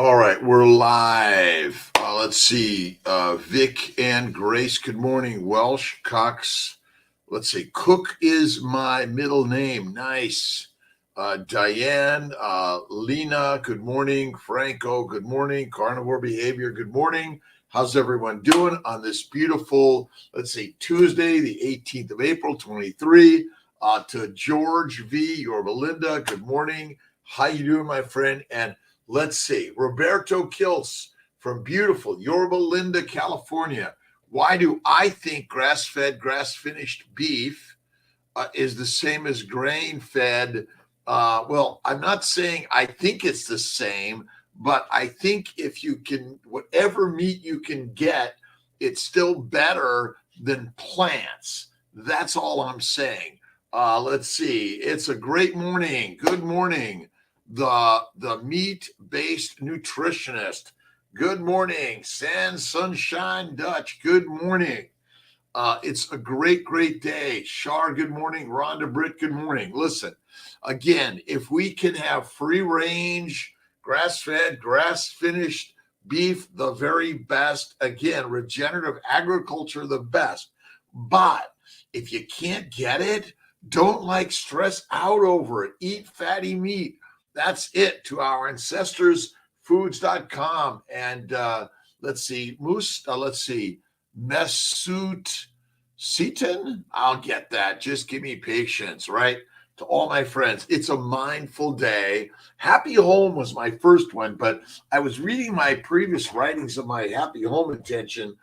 All right, we're live. Let's see. Vic and Grace, good morning. Welsh, Cox. Let's see. Cook is my middle name. Nice. Diane, Lena, good morning. Franco, good morning. Carnivore Behavior, good morning. How's everyone doing on this beautiful, let's see, Tuesday, the 18th of April, 23? To George V, your Belinda, good morning. How you doing, my friend? And let's see, Roberto Kiltz from beautiful Yorba Linda, California. Why do I think grass-fed, grass-finished beef is the same as grain-fed? Well, I'm not saying I think it's the same, but I think if you can, whatever meat you can get, it's still better than plants. That's all I'm saying. Let's see. It's a great morning. Good morning. The meat-based nutritionist. Good morning. Sans Sunshine Dutch. Good morning. It's a great, great day. Shar, good morning. Rhonda Britt, good morning. Listen, again, if we can have free range, grass-fed, grass-finished beef, the very best. Again, regenerative agriculture, the best. But if you can't get it, don't stress out over it. Eat fatty meat. That's it. To our ancestors, foods.com. And let's see, Mesut Seaton. I'll get that. Just give me patience, right? To all my friends, it's a mindful day. Happy home was my first one, but I was reading my previous writings of my happy home intention.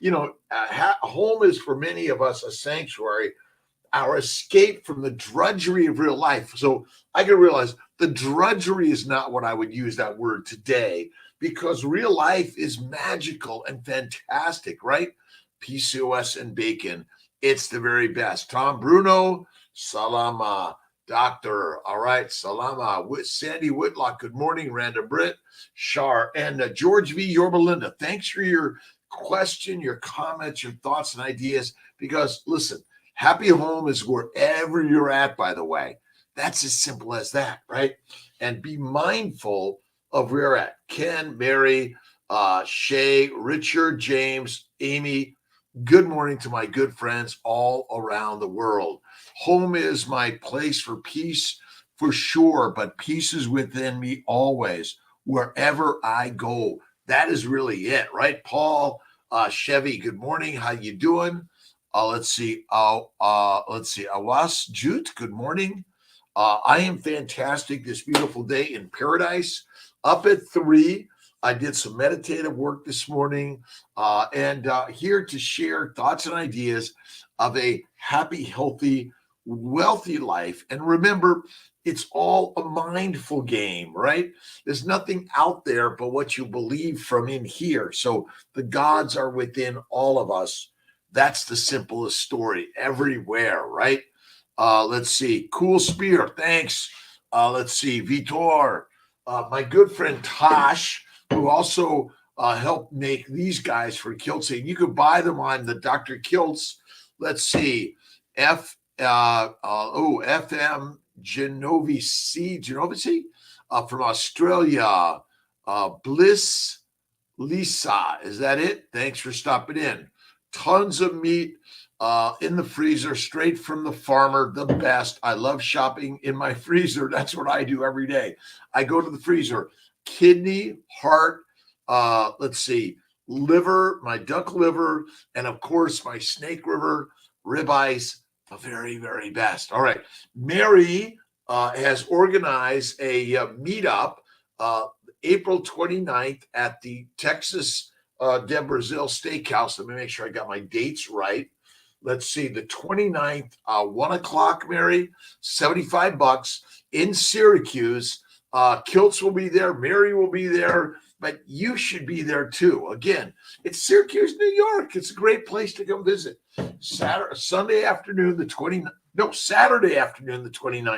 Home is for many of us a sanctuary, our escape from the drudgery of real life. So I can realize the drudgery is not what I would use that word today, because real life is magical and fantastic, right? PCOS and bacon. It's the very best. Tom Bruno, salama. Doctor, all right, salama. Sandy Whitlock, good morning. Randa Britt, Shar, and George V. Yorba Linda. Thanks for your question, your comments, your thoughts and ideas, because listen, happy home is wherever you're at, by the way. That's as simple as that, right? And be mindful of where you're at. Ken, Mary, Shay, Richard, James, Amy, good morning to my good friends all around the world. Home is my place for peace, for sure, but peace is within me always, wherever I go. That is really it, right? Paul, Chevy, good morning. How you doing? Let's see. Awas Jute, good morning. I am fantastic this beautiful day in paradise. Up at 3, I did some meditative work this morning, and here to share thoughts and ideas of a happy, healthy, wealthy life. And remember, it's all a mindful game, right? There's nothing out there but what you believe from in here. So the gods are within all of us. That's the simplest story everywhere, right? Let's see. Cool Spear. Thanks. Let's see. Vitor. My good friend Tosh, who also helped make these guys for Kiltz. And you can buy them on the Dr. Kiltz. Let's see. FM Genovese from Australia. Bliss Lisa. Is that it? Thanks for stopping in. Tons of meat in the freezer, straight from the farmer, the best. I love shopping in my freezer. That's what I do every day. I go to the freezer. Kidney, heart, let's see, liver, my duck liver, and of course my snake liver, ribeyes, the very, very best. All right. Mary has organized a meetup April 29th at the Texas de Brazil Steakhouse. Let me make sure I got my dates right. Let's see, the 29th, 1 o'clock, Mary, $75 in Syracuse. Kiltz will be there. Mary will be there, but you should be there too. Again, it's Syracuse, New York. It's a great place to come visit. Saturday afternoon, the 29th,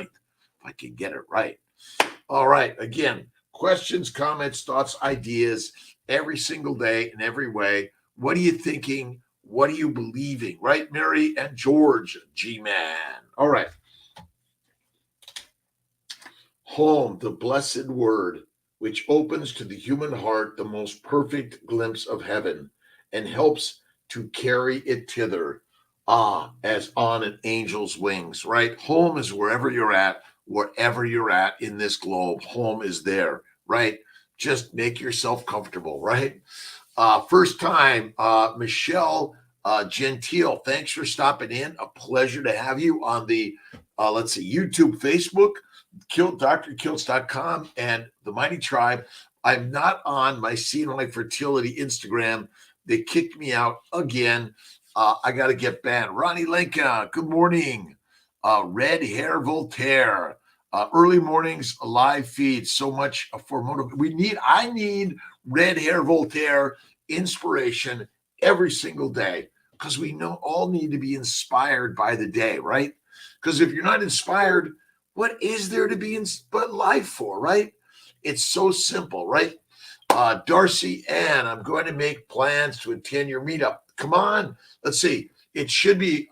if I can get it right. All right. Again, questions, comments, thoughts, ideas, every single day in every way. What are you thinking? What are you believing? Right, Mary and George, G-Man. All right. Home, the blessed word, which opens to the human heart the most perfect glimpse of heaven and helps to carry it thither, as on an angel's wings, right? Home is wherever you're at in this globe. Home is there, right? Just make yourself comfortable, right? First time, Michelle Gentile, thanks for stopping in. A pleasure to have you on the, let's see, YouTube, Facebook, drkiltz.com, and the Mighty Tribe. I'm not on my Seeing Life Fertility Instagram. They kicked me out again. I got to get banned. Ronnie Lenka, good morning. Red Hair Voltaire. Early mornings, live feed. So much for motivation. I need Red Hair Voltaire inspiration every single day, because we all need to be inspired by the day, right? Because if you're not inspired, what is there to be but life for, right? It's so simple, right? Darcy Ann, I'm going to make plans to attend your meetup. Come on, let's see. It should be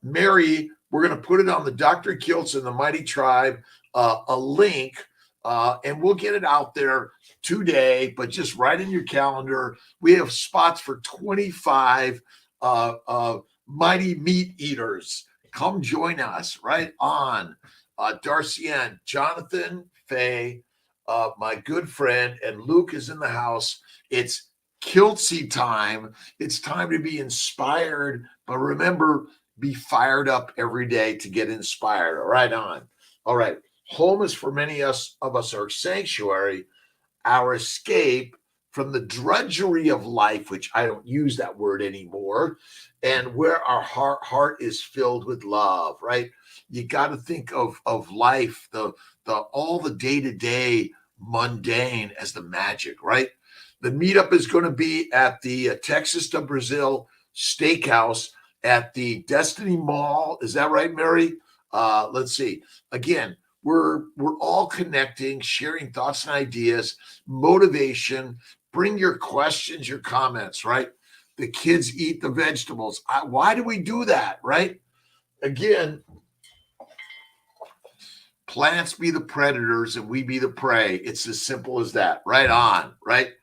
Mary. We're going to put it on the Dr. Kiltz and the Mighty Tribe, a link, and we'll get it out there today, but just write in your calendar. We have spots for 25 mighty meat eaters. Come join us right on. Darcy Ann, Jonathan, Faye, my good friend, and Luke is in the house. It's Kiltzy time. It's time to be inspired, but remember, be fired up every day to get inspired. Right on. All right. Home is for many of us our sanctuary, our escape from the drudgery of life, which I don't use that word anymore, and where our heart is filled with love, right? You got to think of life, all the day-to-day mundane as the magic, right? The meetup is going to be at the Texas to Brazil Steakhouse at the Destiny Mall. Is that right, Mary? Let's see. Again, we're all connecting, sharing thoughts and ideas, motivation. Bring your questions, your comments, right? The kids eat the vegetables. Why do we do that, right? Again, plants be the predators and we be the prey. It's as simple as that. Right on, right?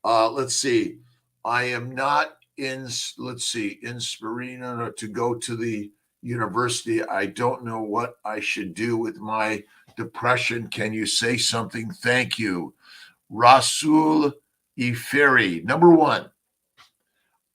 Let's see. I am not inspirational to go to the university. I don't know what I should do with my depression. Can you say something? Thank you. Rasul Iferi. Number one,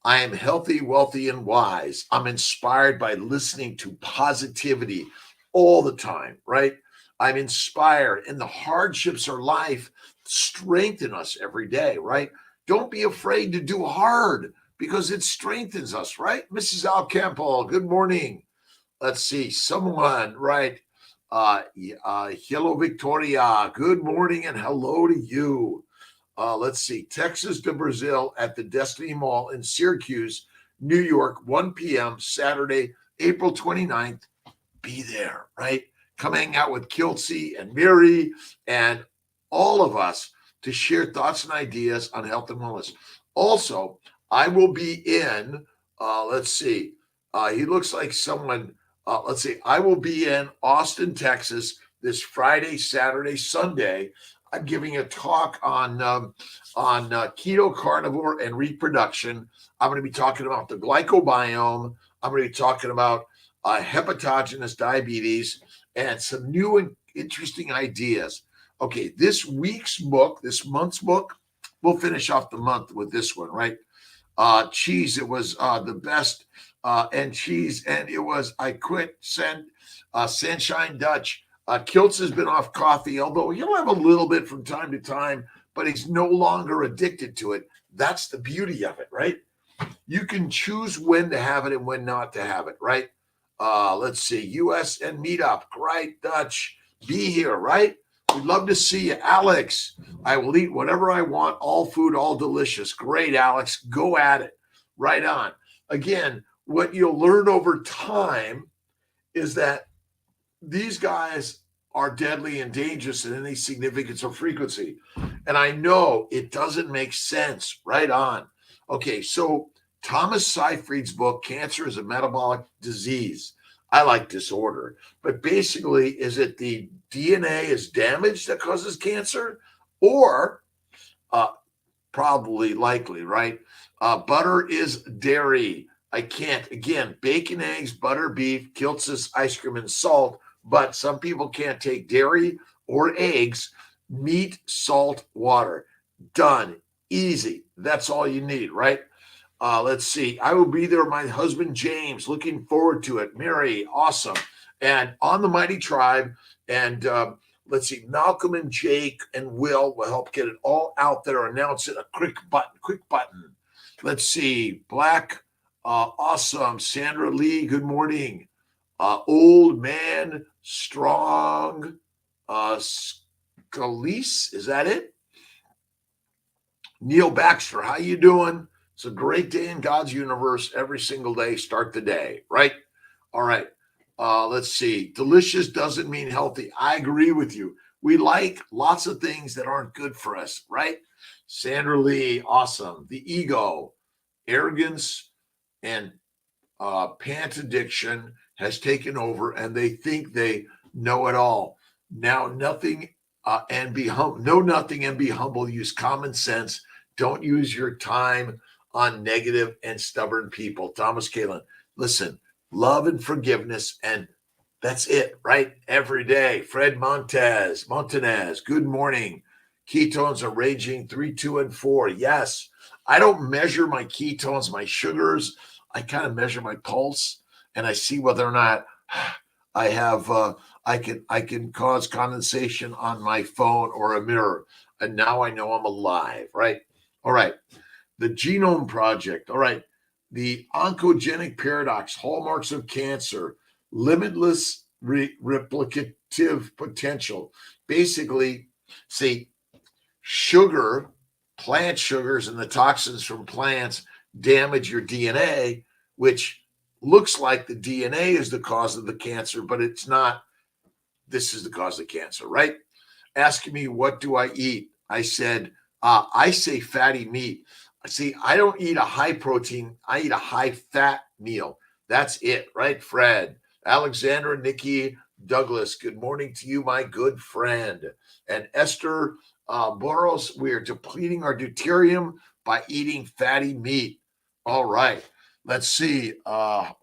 I am healthy, wealthy, and wise. I'm inspired by listening to positivity all the time, right? I'm inspired, and the hardships of life strengthen us every day, right? Don't be afraid to do hard because it strengthens us, right? Mrs. Alcampo, good morning. Let's see, someone, right? Hello, Victoria. Good morning and hello to you. Let's see, Texas to Brazil at the Destiny Mall in Syracuse, New York, 1 p.m. Saturday, April 29th. Be there, right? Come hang out with Kiltzy and Mary and all of us to share thoughts and ideas on health and wellness. Also, I will be in, let's see, he looks like someone, let's see, I will be in Austin, Texas this Friday, Saturday, Sunday. I'm giving a talk on keto, carnivore, and reproduction. I'm going to be talking about the glycobiome. I'm going to be talking about hepatogenous diabetes and some new and interesting ideas. Okay, this month's book, we'll finish off the month with this one, right? Cheese, it was the best, and cheese, and it was I Quit Sunshine Dutch. Kiltz has been off coffee, although he'll have a little bit from time to time, but he's no longer addicted to it. That's the beauty of it, right? You can choose when to have it and when not to have it, right? Let's see, US and Meetup, great, Dutch, be here, right? We'd love to see you. Alex, I will eat whatever I want, all food, all delicious. Great, Alex, go at it. Right on. Again, what you'll learn over time is that these guys are deadly and dangerous in any significance or frequency. And I know it doesn't make sense. Right on. Okay, so Thomas Seyfried's book, Cancer is a Metabolic Disease. I like disorder. But basically, is it the DNA is damaged that causes cancer? or probably likely, right? Butter is dairy. I can't. Again, bacon, eggs, butter, beef, Kiltz, ice cream, and salt. But some people can't take dairy or eggs, meat, salt, water. Done. Easy. That's all you need, right? Let's see. I will be there. My husband, James, looking forward to it. Mary, awesome. And on the Mighty Tribe. And let's see. Malcolm and Jake and Will help get it all out there. Announce it. A quick button. Let's see. Black, awesome. Sandra Lee, good morning. Old man, strong. Scalise, is that it? Neil Baxter, how you doing? It's a great day in God's universe. Every single day, start the day, right? All right. Let's see. Delicious doesn't mean healthy. I agree with you. We like lots of things that aren't good for us, right? Sandra Lee, awesome. The ego, arrogance, and pant addiction has taken over, and they think they know it all. Now, nothing and be humble. Know nothing and be humble. Use common sense. Don't use your time on negative and stubborn people. Thomas Kalin, listen, love and forgiveness, and that's it, right? Every day. Fred Montanez, good morning. Ketones are raging 3, 2, and 4. Yes, I don't measure my ketones, my sugars. I kind of measure my pulse, and I see whether or not I have I can cause condensation on my phone or a mirror, and now I know I'm alive, right? All right. The Genome Project. All right. The oncogenic paradox, hallmarks of cancer, limitless replicative potential. Basically, see, sugar, plant sugars, and the toxins from plants damage your DNA, which looks like the DNA is the cause of the cancer, but it's not. This is the cause of cancer, right? Asking me, what do I eat? I said, I say fatty meat. See, I don't eat a high protein. I eat a high fat meal. That's it, right, Fred? Alexandra, Nikki, Douglas, good morning to you, my good friend. And Esther Boros, we are depleting our deuterium by eating fatty meat. All right. Let's see.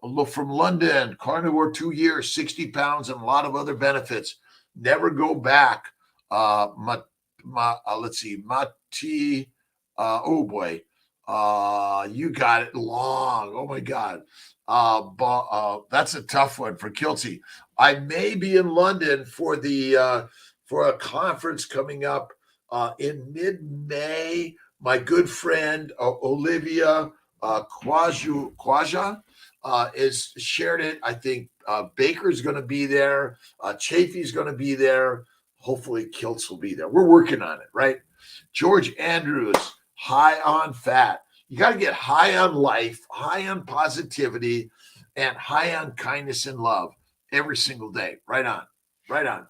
Look from London, carnivore 2 years, 60 pounds, and a lot of other benefits. Never go back. Let's see. Mati. Oh boy. You got it long. Oh my God. That's a tough one for Kiltz. I may be in London for the for a conference coming up in mid-May. My good friend Olivia Kwaja is shared it. I think Baker's going to be there. Chafee's going to be there. Hopefully Kiltz will be there. We're working on it, right? George Andrews, high on fat. You got to get high on life, high on positivity, and high on kindness and love every single day. Right on. Right on.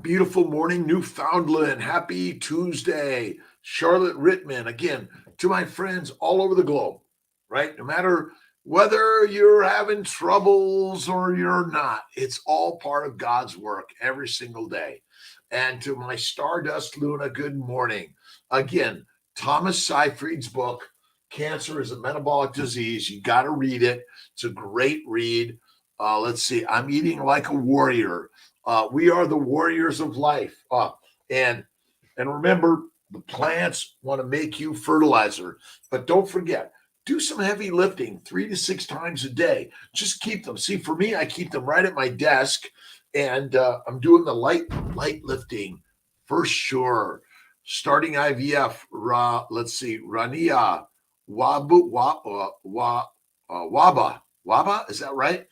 Beautiful morning, Newfoundland. Happy Tuesday. Charlotte Rittman. Again, to my friends all over the globe, right? No matter whether you're having troubles or you're not, it's all part of God's work every single day. And to my Stardust Luna, good morning. Again, Thomas Seyfried's book, Cancer is a Metabolic Disease. You got to read it. It's a great read. Let's see. I'm eating like a warrior. We are the warriors of life. And remember, the plants want to make you fertilizer. But don't forget, do some heavy lifting 3 to 6 times a day. Just keep them. See, for me, I keep them right at my desk. And I'm doing the light lifting for sure. Starting IVF, let's see, Rania Waba, is that right?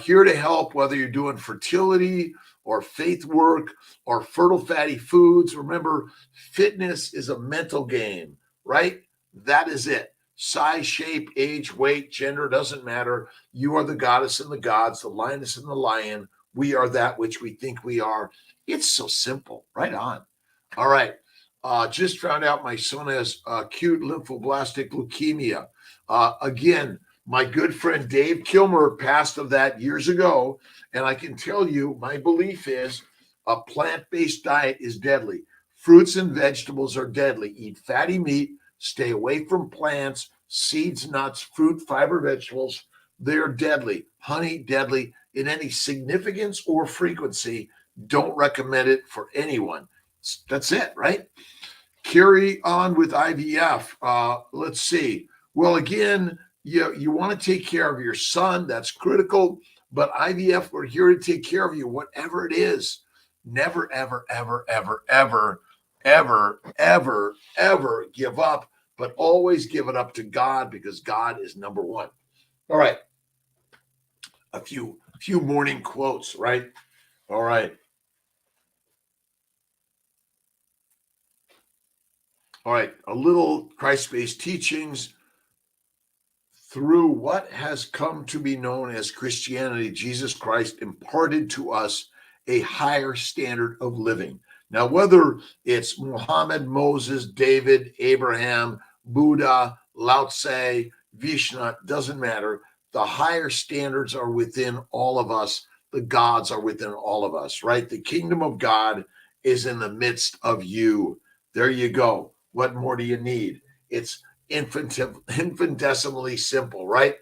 Here to help, whether you're doing fertility or faith work or fertile fatty foods. Remember, fitness is a mental game, right? That is it. Size, shape, age, weight, gender, doesn't matter. You are the goddess and the gods, the lioness and the lion. We are that which we think we are. It's so simple. Right on. All right. Just found out my son has acute lymphoblastic leukemia. Again, my good friend Dave Kilmer passed of that years ago. And I can tell you, my belief is A plant-based diet is deadly. Fruits and vegetables are deadly. Eat fatty meat. Stay away from plants, seeds, nuts, fruit, fiber, vegetables. They're deadly. Honey, deadly. In any significance or frequency, don't recommend it for anyone. That's it, right? Carry on with IVF. Let's see. Well, again, you want to take care of your son. That's critical. But IVF, we're here to take care of you, whatever it is. Never, ever, ever, ever, ever, ever, ever, ever give up, but always give it up to God, because God is number one. All right. A few morning quotes, right? All right. All right. A little Christ-based teachings. Through what has come to be known as Christianity, Jesus Christ imparted to us a higher standard of living. Now, whether it's Muhammad, Moses, David, Abraham, Buddha, Lao Tse, Vishnu, doesn't matter. The higher standards are within all of us. The gods are within all of us, right? The kingdom of God is in the midst of you. There you go. What more do you need? It's infinitesimally simple, right?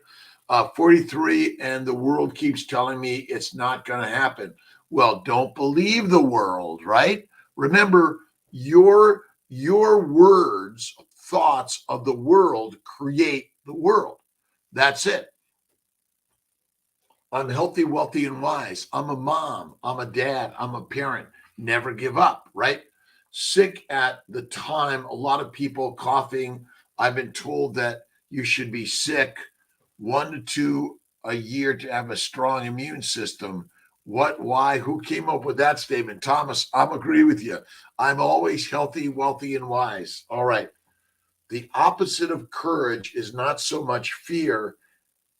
43, and the world keeps telling me it's not going to happen. Well, don't believe the world, right? Remember, your words, thoughts of the world create the world. That's it. I'm healthy, wealthy, and wise. I'm a mom. I'm a dad. I'm a parent. Never give up, right? Sick at the time, a lot of people coughing. I've been told that you should be sick 1 to 2 a year to have a strong immune system. What, why, who came up with that statement? Thomas, I'm agree with you. I'm always healthy, wealthy, and wise. All right. The opposite of courage is not so much fear.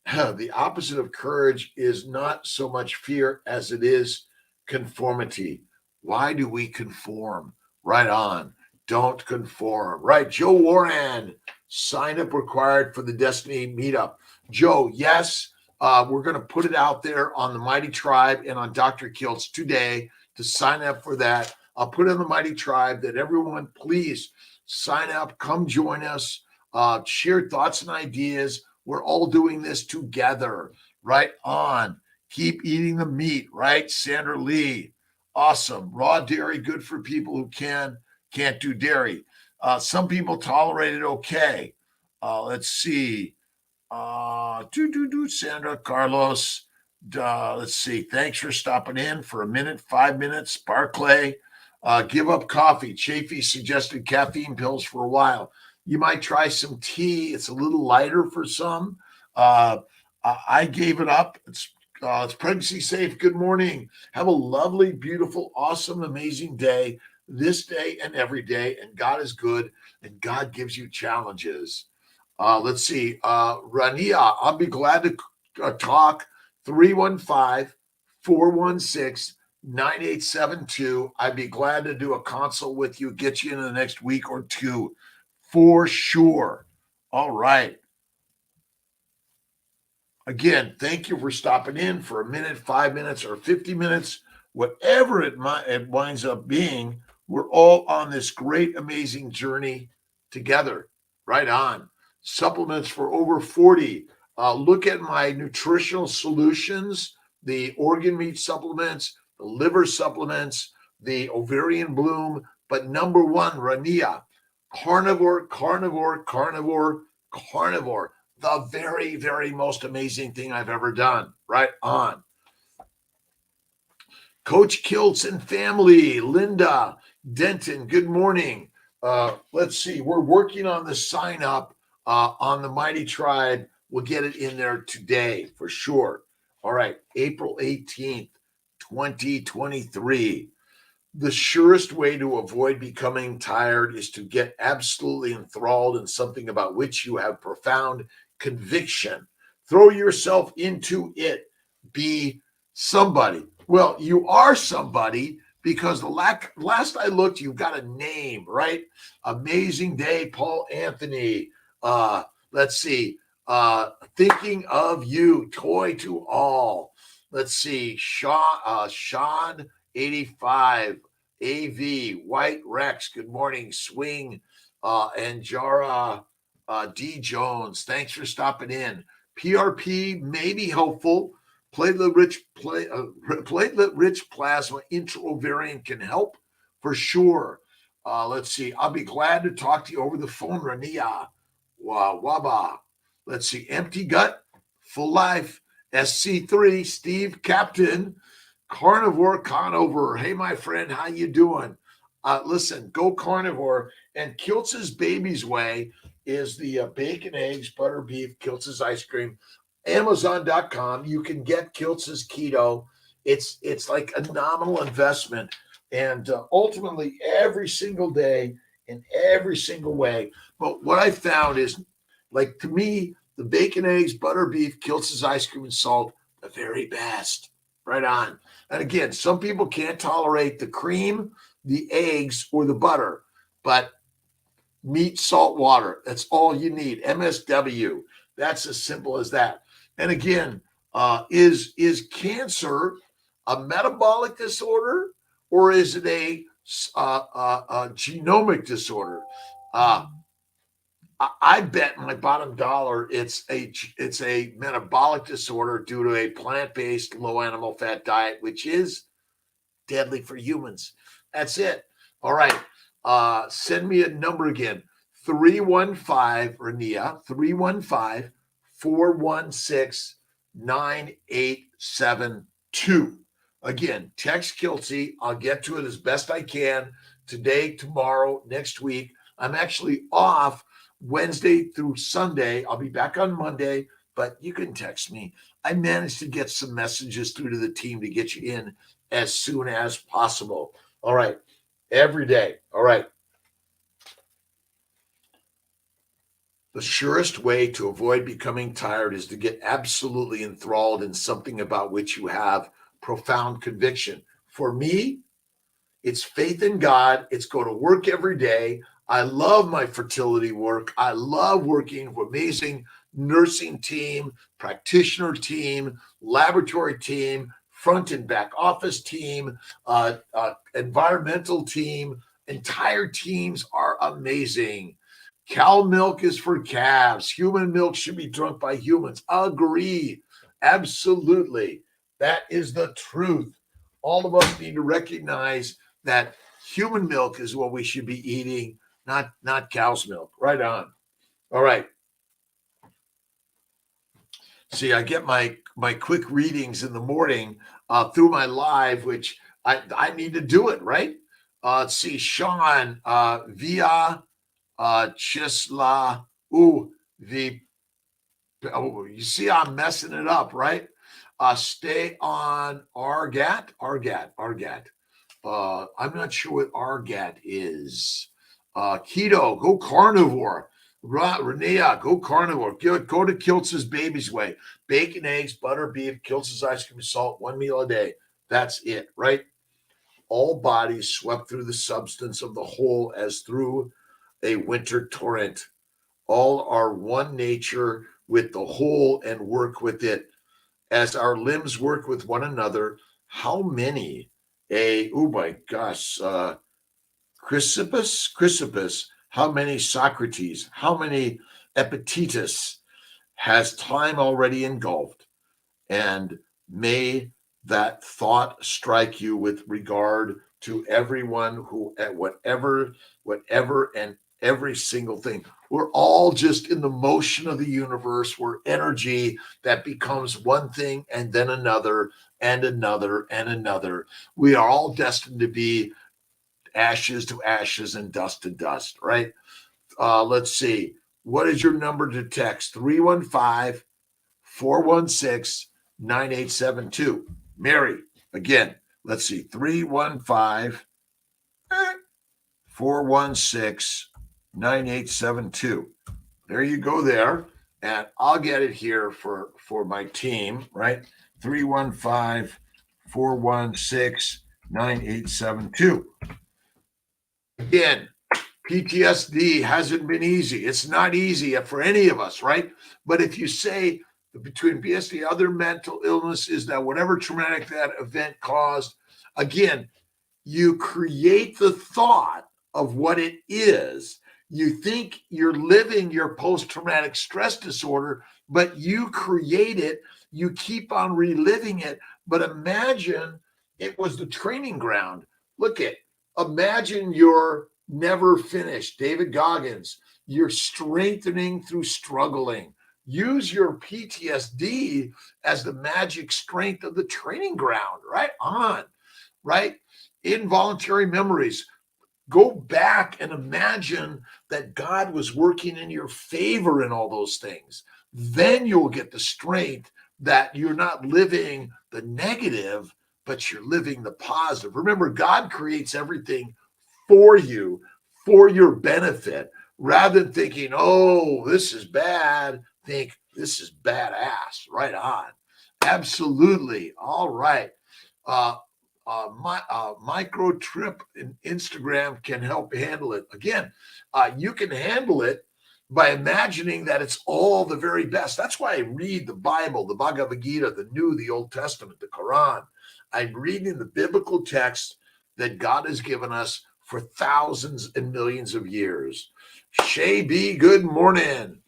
The opposite of courage is not so much fear as it is conformity. Why do we conform? Right on. Don't conform. Right. Joe Warren, sign up required for the Destiny Meetup. Joe, yes, we're going to put it out there on the Mighty Tribe and on Dr. Kiltz today to sign up for that. I'll put it on the Mighty Tribe that everyone, please sign up, come join us, share thoughts and ideas. We're all doing this together. Right on. Keep eating the meat, right? Sandra Lee. Awesome. Raw dairy, good for people who can't do dairy. Some people tolerate it okay. Let's see. Sandra, Carlos. Let's see. Thanks for stopping in for a minute, 5 minutes. Barclay. Give up coffee. Chafee suggested caffeine pills for a while. You might try some tea. It's a little lighter for some. I gave it up. It's pregnancy safe. Good morning. Have a lovely, beautiful, awesome, amazing day this day and every day. And God is good, and God gives you challenges. Let's see. Rania, I'll be glad to talk. 315-416-9872. I'd be glad to do a consult with you, get you in the next week or two for sure. All right. Again, thank you for stopping in for a minute, 5 minutes, or 50 minutes, whatever it winds up being. We're all on this great, amazing journey together. Right on. Supplements for over 40. Look at my nutritional solutions, the organ meat supplements, the liver supplements, the ovarian bloom. But number one, Rania, carnivore, carnivore, carnivore, carnivore. The very, very most amazing thing I've ever done. Right on. Coach Kiltz and family, Linda Denton, good morning. Let's see. We're working on the sign up on the Mighty Tribe. We'll get it in there today for sure. All right. April 18th, 2023. The surest way to avoid becoming tired is to get absolutely enthralled in something about which you have profound conviction. Throw yourself into it. Be somebody. Well, you are somebody because the last I looked, you've got a name, right? Amazing Day, Paul Anthony. Let's see. Thinking of You, Toy to All. Let's see. Sean 85, AV, White Rex, good morning, Swing, and Jara D. Jones, thanks for stopping in. PRP may be helpful. Platelet-rich plasma intra-ovarian can help for sure. Let's see. I'll be glad to talk to you over the phone, Rania. Waba. Let's see. Empty gut, full life. SC3, Steve Captain, Carnivore Conover. Hey, my friend, how you doing? Listen, go Carnivore. And Kiltz's Baby's Way is the bacon, eggs, butter, beef, Kiltz's ice cream. Amazon.com. You can get Kiltz's Keto. It's like a nominal investment. And ultimately, every single day, in every single way. But what I found is, like, to me, the bacon, eggs, butter, beef, Kiltz's ice cream, and salt, the very best. Right on. And again, some people can't tolerate the cream, the eggs, or the butter, but meat, salt, water, that's all you need. MSW, that's as simple as that. And again, is cancer a metabolic disorder, or is it a genomic disorder? I bet my bottom dollar it's a metabolic disorder due to a plant-based low animal fat diet, which is deadly for humans. That's it. All right. Send me a number again. 315 Rania, 315-416-9872. Again, text Kiltzy. I'll get to it as best I can today, tomorrow, next week. I'm actually off Wednesday through Sunday. I'll be back on Monday, but you can text me. I managed to get some messages through to the team to get you in as soon as possible. All right. Every day. All right. The surest way to avoid becoming tired is to get absolutely enthralled in something about which you have profound conviction. For me, it's faith in God. It's go to work every day. I love my fertility work. I love working with amazing nursing team, practitioner team, laboratory team, front and back office team, environmental team. Entire teams are amazing. Cow milk is for calves. Human milk should be drunk by humans. Agree. Absolutely. That is the truth. All of us need to recognize that human milk is what we should be eating, not cow's milk. Right on. All right. See, I get my quick readings in the morning through my live, which I need to do it, right? Let's see, Sean, via Chisla, you see I'm messing it up, right? Stay on Argat. I'm not sure what Argat is. Keto, go Carnivore. Renea, go Carnivore. Go to Kiltz's Baby's Way. Bacon, eggs, butter, beef, Kiltz's ice cream, salt, one meal a day. That's it, right? All bodies swept through the substance of the whole as through a winter torrent. All are one nature with the whole and work with it. As our limbs work with one another, how many Chrysippus, how many Socrates, how many Epictetus has time already engulfed? And may that thought strike you with regard to everyone who at whatever and every single thing. We're all just in the motion of the universe. We're energy that becomes one thing and then another and another and another. We are all destined to be ashes to ashes and dust to dust, right? Let's see. What is your number to text? 315-416-9872. Mary, again, let's see. 315-416-9872. There you go there. And I'll get it here for my team, right? 315-416-9872. Again, PTSD hasn't been easy. It's not easy for any of us, right? But if you say between PTSD, other mental illnesses, that whatever traumatic that event caused, again, you create the thought of what it is. You think you're living your post-traumatic stress disorder, but you create it. You keep on reliving it. But imagine it was the training ground. Look at, imagine you're never finished. David Goggins, you're strengthening through struggling. Use your PTSD as the magic strength of the training ground. Right on, right? Involuntary memories. Go back and imagine that God was working in your favor in all those things. Then you'll get the strength that you're not living the negative, but you're living the positive. Remember, God creates everything for you, for your benefit, rather than thinking, oh, this is bad. Think, this is badass. Right on. Absolutely. All right. Micro trip in Instagram can help handle it. Again, you can handle it by imagining that it's all the very best. That's why I read the Bible, the Bhagavad Gita, the New, the Old Testament, the Quran. I'm reading the biblical text that God has given us for thousands and millions of years. Shay B, good morning.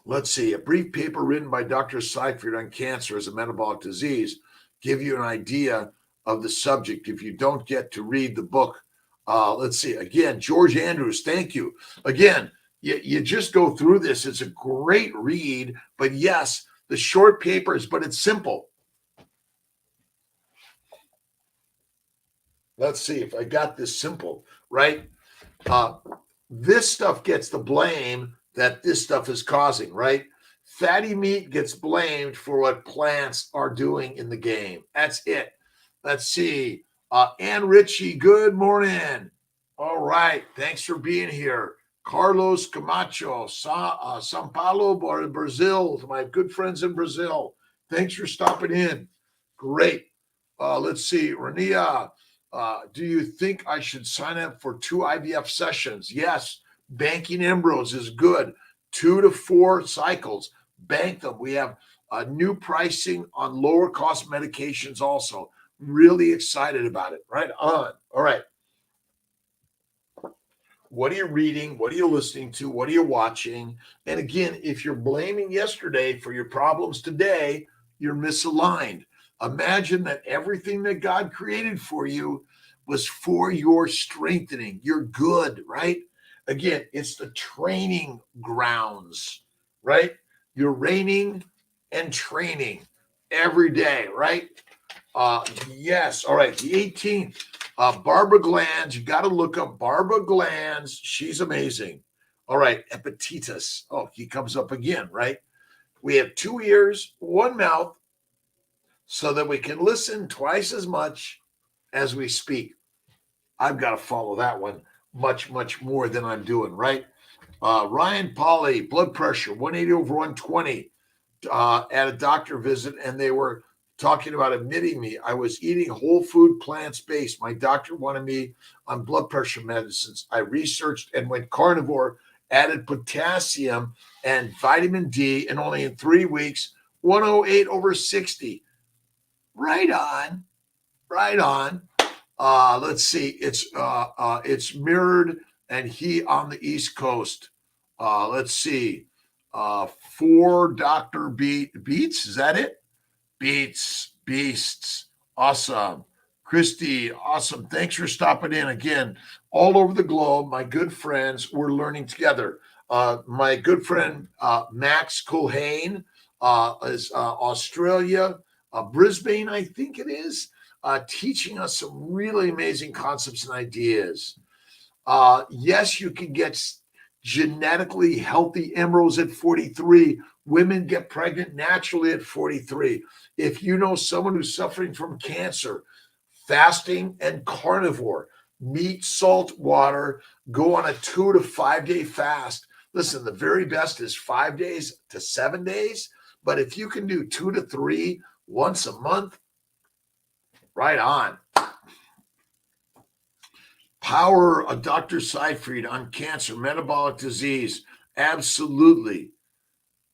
Let's see, a brief paper written by Dr. Seifert on cancer as a metabolic disease. Give you an idea of the subject if you don't get to read the book. Let's see. Again, George Andrews, thank you. Again, you just go through this. It's a great read. But yes, the short papers, but it's simple. Let's see if I got this simple, right? This stuff gets the blame that this stuff is causing, right? Fatty meat gets blamed for what plants are doing in the game. That's it. Let's see. Ann Ritchie, good morning. All right. Thanks for being here. Carlos Camacho, Sao Paulo, Brazil, my good friends in Brazil. Thanks for stopping in. Great. Let's see. Rania, do you think I should sign up for 2 IVF sessions? Yes. Banking embryos is good. 2 to 4 cycles. Bank them. We have new pricing on lower cost medications also. Really excited about it. Right on. All right. What are you reading? What are you listening to? What are you watching? And again, if you're blaming yesterday for your problems today, you're misaligned. Imagine that everything that God created for you was for your strengthening. You're good, right? Again, it's the training grounds, right? You're reigning and training every day, right? Yes. All right. The 18th, Barbara Glanz. You got to look up Barbara Glanz. She's amazing. All right. Epictetus. Oh, he comes up again, right? We have 2 ears, 1 mouth, so that we can listen twice as much as we speak. I've got to follow that one much, much more than I'm doing, right? Ryan Polly, blood pressure, 180 over 120 at a doctor visit, and they were talking about admitting me. I was eating whole food, plants-based. My doctor wanted me on blood pressure medicines. I researched and went carnivore, added potassium and vitamin D, and only in 3 weeks, 108 over 60. Right on. Right on. Let's see. It's mirrored, and he on the East Coast. Let's see. 4 Dr. Beats. Is that it? Beasts. Awesome. Christy, awesome. Thanks for stopping in again. All over the globe, my good friends, we're learning together. My good friend Max Culhane is Australia, Brisbane, I think it is, teaching us some really amazing concepts and ideas. Yes, you can get genetically healthy embryos at 43. Women get pregnant naturally at 43. If you know someone who's suffering from cancer, fasting and carnivore, meat, salt, water, go on a 2 to 5 day fast. Listen, the very best is 5 days to 7 days. But if you can do 2 to 3 once a month, right on. Power of Dr. Seifert on cancer, metabolic disease. Absolutely.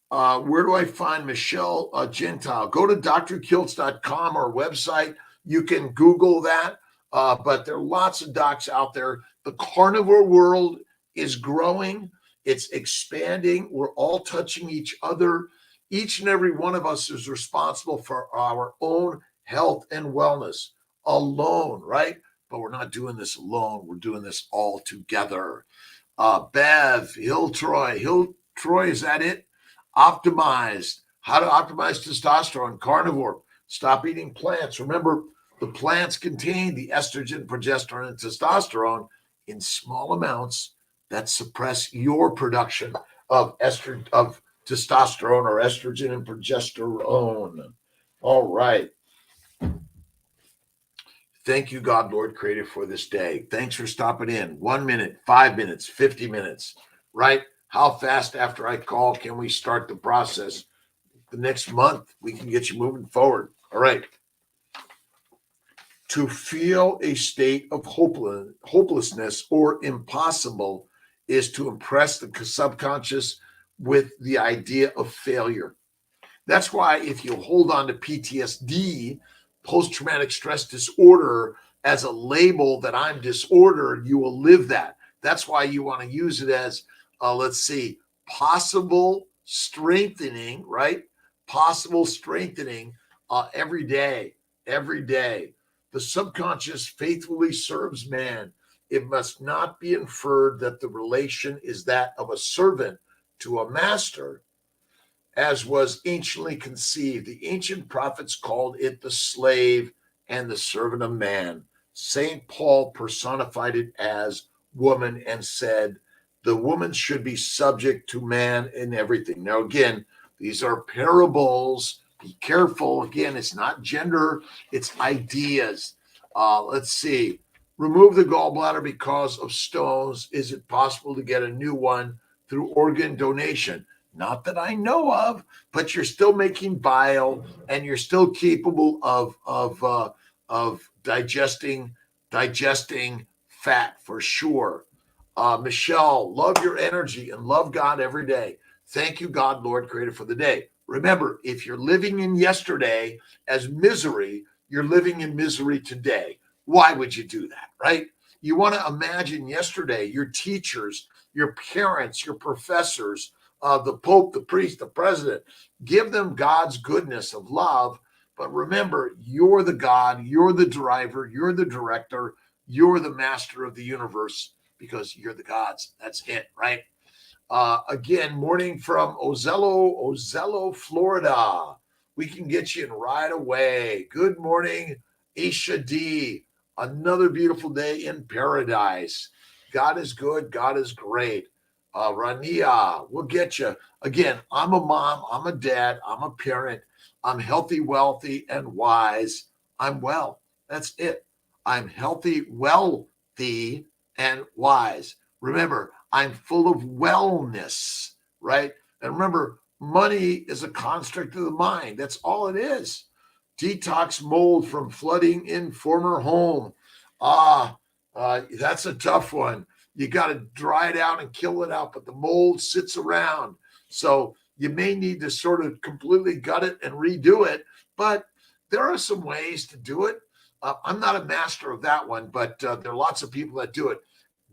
Where do I find Michelle Gentile? Go to drkiltz.com, our website. You can Google that. But there are lots of docs out there. The carnivore world is growing. It's expanding. We're all touching each other. Each and every one of us is responsible for our own health and wellness alone, right? But we're not doing this alone. We're doing this all together. Bev, Troy, is that it? Optimized. How to optimize testosterone, carnivore. Stop eating plants. Remember, the plants contain the estrogen, progesterone, and testosterone in small amounts that suppress your production of testosterone or estrogen and progesterone. All right. Thank you, God, Lord, Creator, for this day. Thanks for stopping in. 1 minute, 5 minutes, 50 minutes, right? How fast after I call can we start the process? The next month, we can get you moving forward. All right. To feel a state of hopelessness or impossible is to impress the subconscious with the idea of failure. That's why if you hold on to PTSD, post-traumatic stress disorder, as a label that I'm disordered, you will live that. That's why you want to use it as, possible strengthening, right? Possible strengthening every day. The subconscious faithfully serves man. It must not be inferred that the relation is that of a servant to a master, as was anciently conceived. The ancient prophets called it the slave and the servant of man. St. Paul personified it as woman and said, the woman should be subject to man in everything. Now, again, these are parables. Be careful. Again, it's not gender, it's ideas. Let's see. Remove the gallbladder because of stones. Is it possible to get a new one through organ donation? Not that I know of, but you're still making bile and you're still capable of digesting fat for sure. Michelle, love your energy and love God every day. Thank you, God, Lord, Creator, for the day. Remember, if you're living in yesterday as misery, you're living in misery today. Why would you do that, right? You want to imagine yesterday, your teachers, your parents, your professors, the Pope, the priest, the president. Give them God's goodness of love. But remember, you're the God, you're the driver, you're the director, you're the master of the universe because you're the gods. That's it, right? Again, morning from Ozello, Florida. We can get you in right away. Good morning, Aisha D. Another beautiful day in paradise. God is good. God is great. Rania, we'll get you. Again, I'm a mom. I'm a dad. I'm a parent. I'm healthy, wealthy, and wise. I'm well. That's it. I'm healthy, wealthy, and wise. Remember, I'm full of wellness, right? And remember, money is a construct of the mind. That's all it is. Detox mold from flooding in former home. That's a tough one. You got to dry it out and kill it out, but the mold sits around. So you may need to sort of completely gut it and redo it, but there are some ways to do it. I'm not a master of that one, but there are lots of people that do it.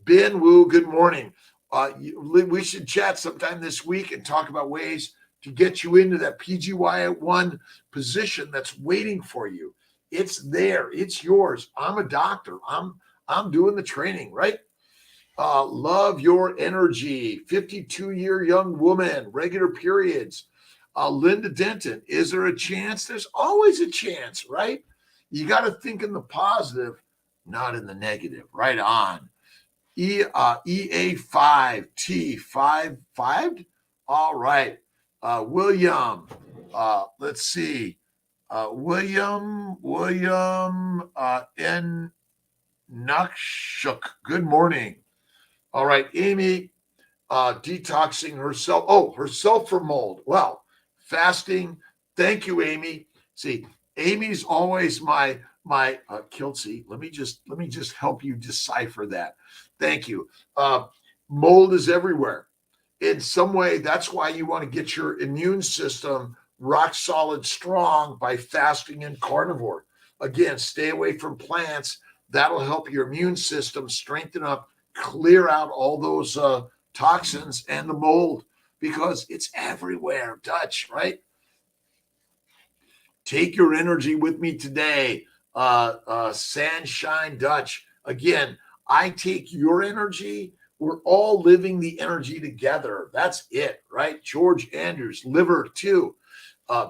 Ben Wu, good morning. We should chat sometime this week and talk about ways to get you into that PGY1 position that's waiting for you. It's there. It's yours. I'm a doctor. I'm doing the training, right? Love your energy. 52-year young woman, regular periods. Linda Denton, is there a chance? There's always a chance, right? You got to think in the positive, not in the negative. Right on. EA5T55. All right. William, let's see. William N. Nakshuk. Good morning. All right. Amy, detoxing herself. Oh, herself from mold. Well, fasting. Thank you, Amy. See, Amy's always my Kiltz. Let me just help you decipher that. Thank you. Mold is everywhere. in some way, that's why you want to get your immune system rock solid strong by fasting and carnivore. Again, stay away from plants. That'll help your immune system strengthen up, clear out all those toxins and the mold, because it's everywhere, Dutch, right? Take your energy with me today. Sunshine Dutch. Again, I take your energy. We're all living the energy together. That's it, right? George Andrews, liver too.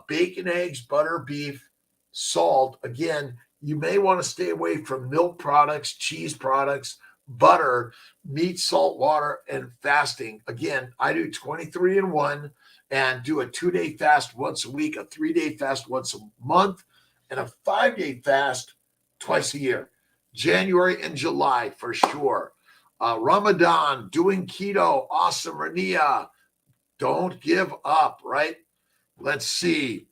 Bacon, eggs, butter, beef, salt. Again, you may want to stay away from milk products, cheese products, butter, meat, salt, water, and fasting. Again, I do 23 in 1 and do a 2-day fast once a week, a 3-day fast once a month, and a 5-day fast twice a year. January and July for sure. Ramadan, doing keto, awesome, Rania. Don't give up, right? Let's see.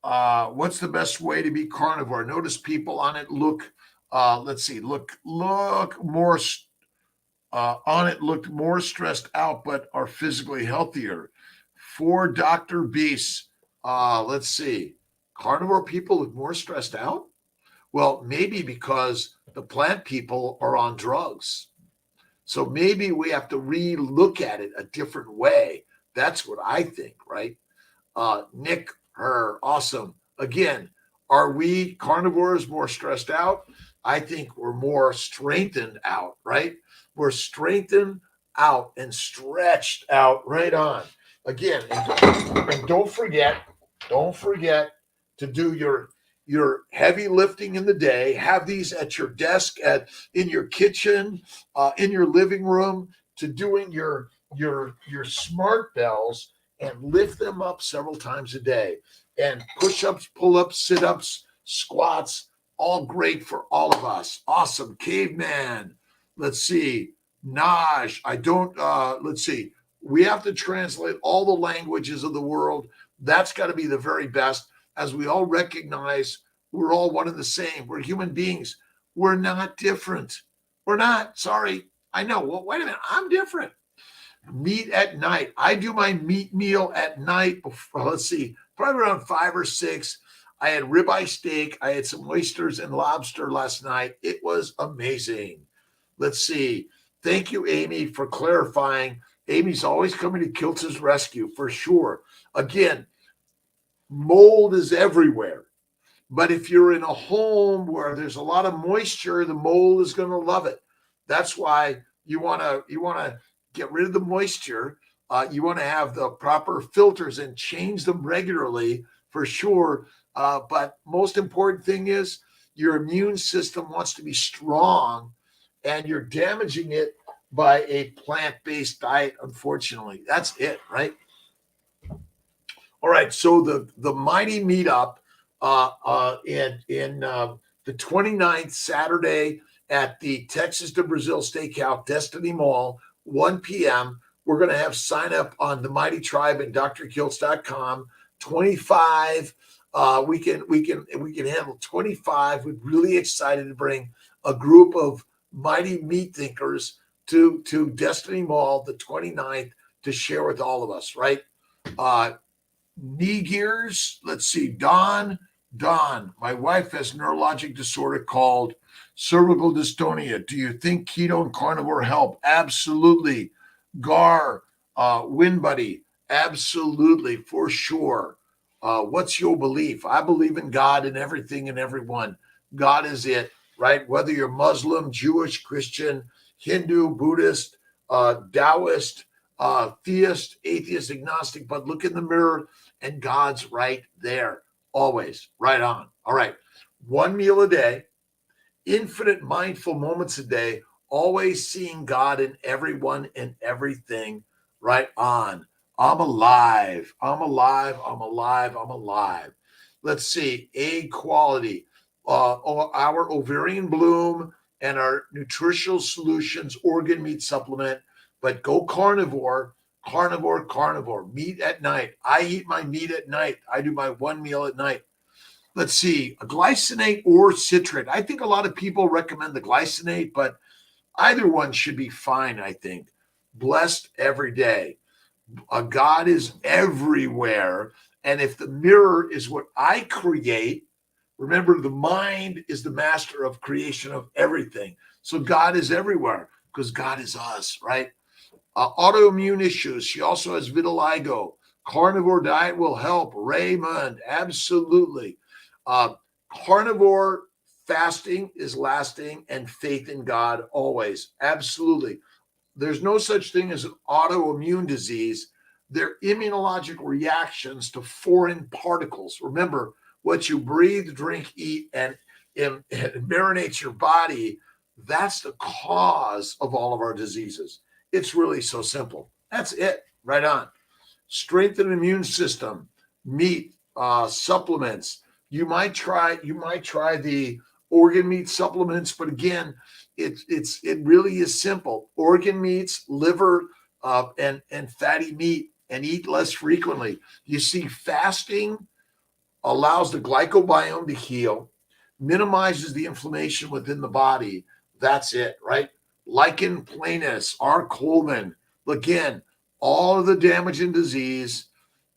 What's the best way to be carnivore? Notice people on it look, let's see, look more on it, looked more stressed out, but are physically healthier. For Dr. Beast, let's see, carnivore people look more stressed out? Well, maybe because the plant people are on drugs. So maybe we have to re-look at it a different way. That's what I think, right? Nick, her, awesome. Again, are we carnivores more stressed out? I think we're more strengthened out, right? We're strengthened out and stretched out right on. Again, and don't forget to do your heavy lifting in the day. Have these at your desk, in your kitchen, in your living room, to doing your smart bells, and lift them up several times a day. And push-ups, pull-ups, sit-ups, squats, all great for all of us. Awesome. Caveman. Let's see. Naj. Let's see. We have to translate all the languages of the world. That's got to be the very best, as we all recognize we're all one and the same. We're human beings. We're not different. We're not. Sorry. I know. Well, wait a minute. I'm different. Meat at night. I do my meat meal at night. Let's see, probably around 5 or 6. I had ribeye steak. I had some oysters and lobster last night. It was amazing. Let's see. Thank you, Amy, for clarifying. Amy's always coming to Kiltz's rescue for sure. Again, mold is everywhere. But if you're in a home where there's a lot of moisture, the mold is going to love it. That's why you want to get rid of the moisture. You want to have the proper filters and change them regularly for sure. But most important thing is your immune system wants to be strong, and you're damaging it by a plant-based diet, unfortunately. That's it, right? All right, so the mighty meetup in the 29th, Saturday, at the Texas to Brazil Steakhouse Destiny Mall, 1 p.m. We're going to have sign up on the Mighty Tribe at drkiltz.com. 25. We can handle 25. We're really excited to bring a group of mighty meat thinkers to Destiny Mall the 29th to share with all of us, right? Knee gears. Let's see. Don, my wife has neurologic disorder called cervical dystonia. Do you think keto and carnivore help? Absolutely. Gar, Win Buddy, absolutely, for sure. What's your belief? I believe in God and everything and everyone. God is it, right? Whether you're Muslim, Jewish, Christian, Hindu, Buddhist, Taoist, theist, atheist, agnostic, but look in the mirror and God's right there, always, right on. All right, 1 meal a day, infinite mindful moments a day, always seeing God in everyone and everything, right on. I'm alive. I'm alive. I'm alive. I'm alive. Let's see, egg quality, our ovarian bloom and our nutritional solutions organ meat supplement, but go carnivore. Meat at night. I eat my meat at night. I do my 1 meal at night. Let's see, a glycinate or citrate. I think a lot of people recommend the glycinate, but either one should be fine, I think. blessed every day. God is everywhere. And if the mirror is what I create, remember, the mind is the master of creation of everything. So God is everywhere because God is us, right? Autoimmune issues. She also has vitiligo. Carnivore diet will help. Raymond, absolutely. Carnivore fasting is lasting, and faith in God always. Absolutely. There's no such thing as an autoimmune disease. They're immunologic reactions to foreign particles. Remember, what you breathe, drink, eat, and marinates your body, that's the cause of all of our diseases. It's really so simple. That's it. Right on. Strengthen immune system, meat, supplements. You might try the organ meat supplements, but again, it really is simple. Organ meats, liver, and fatty meat, and eat less frequently. You see, fasting allows the glycobiome to heal, minimizes the inflammation within the body. That's it, right? Lichen planus, R. Coleman. Again, all of the damage and disease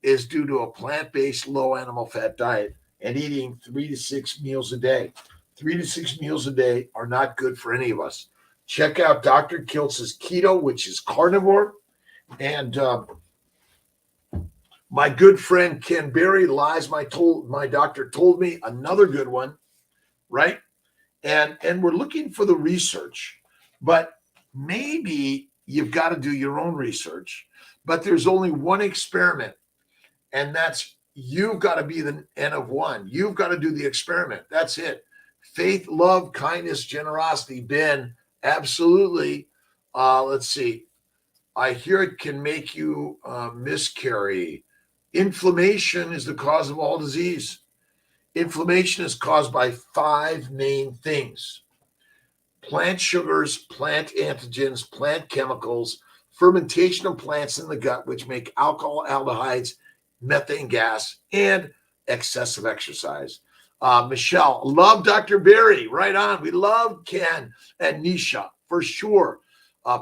is due to a plant-based low animal fat diet and eating 3 to 6 meals a day. 3 to 6 meals a day are not good for any of us. Check out Dr. Kiltz's Keto, which is carnivore. And my good friend Ken Berry, Lies My Doctor Told Me, another good one, right? And we're looking for the research, but maybe you've got to do your own research. But there's only one experiment, and that's you've got to be the N of one. You've got to do the experiment. That's it. Faith, love, kindness, generosity. Ben, absolutely. Let's see. I hear it can make you miscarry. Inflammation is the cause of all disease. Inflammation is caused by 5 main things: plant sugars, plant antigens, plant chemicals, fermentation of plants in the gut, which make alcohol, aldehydes, methane gas, and excessive exercise. Michelle, love Dr. Berry. Right on. We love Ken and Nisha for sure.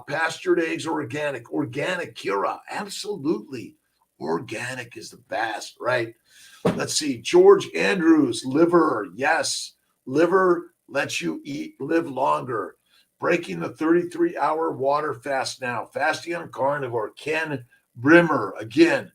Pastured eggs, organic, Kira, absolutely. Organic is the best, right? Let's see. George Andrews, liver. Yes. Liver lets you live longer. Breaking the 33-hour water fast now. Fasting on carnivore. Ken Brimmer, again.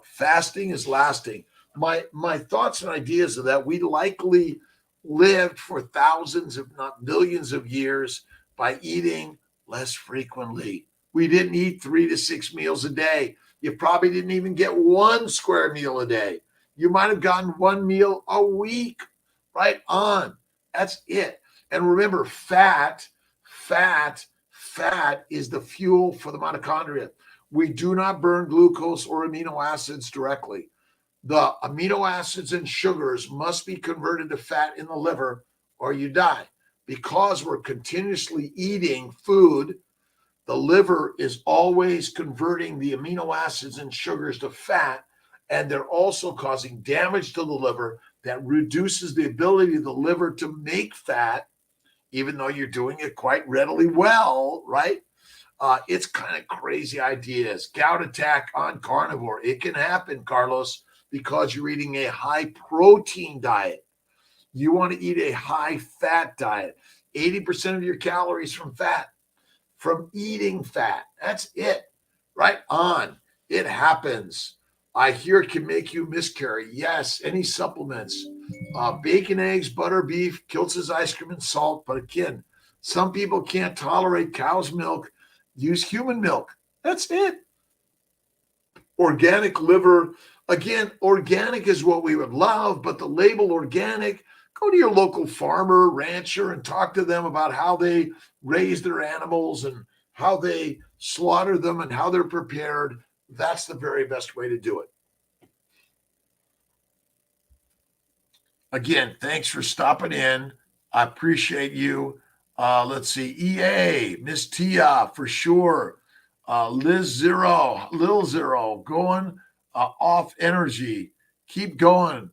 Fasting is lasting. My thoughts and ideas are that we likely lived for thousands, if not millions of years by eating less frequently. We didn't eat 3 to 6 meals a day. You probably didn't even get 1 square meal a day. You might have gotten 1 meal a week. Right on. That's it. And remember, fat is the fuel for the mitochondria. We do not burn glucose or amino acids directly. The amino acids and sugars must be converted to fat in the liver or you die. Because we're continuously eating food, the liver is always converting the amino acids and sugars to fat, and they're also causing damage to the liver that reduces the ability of the liver to make fat, even though you're doing it quite readily well, right? It's kind of crazy ideas. Gout attack on carnivore. It can happen, Carlos, because you're eating a high protein diet. You want to eat a high fat diet. 80% of your calories from fat, from eating fat. That's it. Right on. It happens. I hear it can make you miscarry. Yes. Any supplements, bacon, eggs, butter, beef, Kiltz's ice cream, and salt. But again, some people can't tolerate cow's milk. Use human milk. That's it. Organic liver. Again, organic is what we would love, but the label organic, go to your local farmer, rancher, and talk to them about how they raise their animals and how they slaughter them and how they're prepared. That's the very best way to do it. Again, thanks for stopping in. I appreciate you. Let's see. EA, Miss Tia, for sure. Liz Zero, Lil Zero, going off energy. Keep going.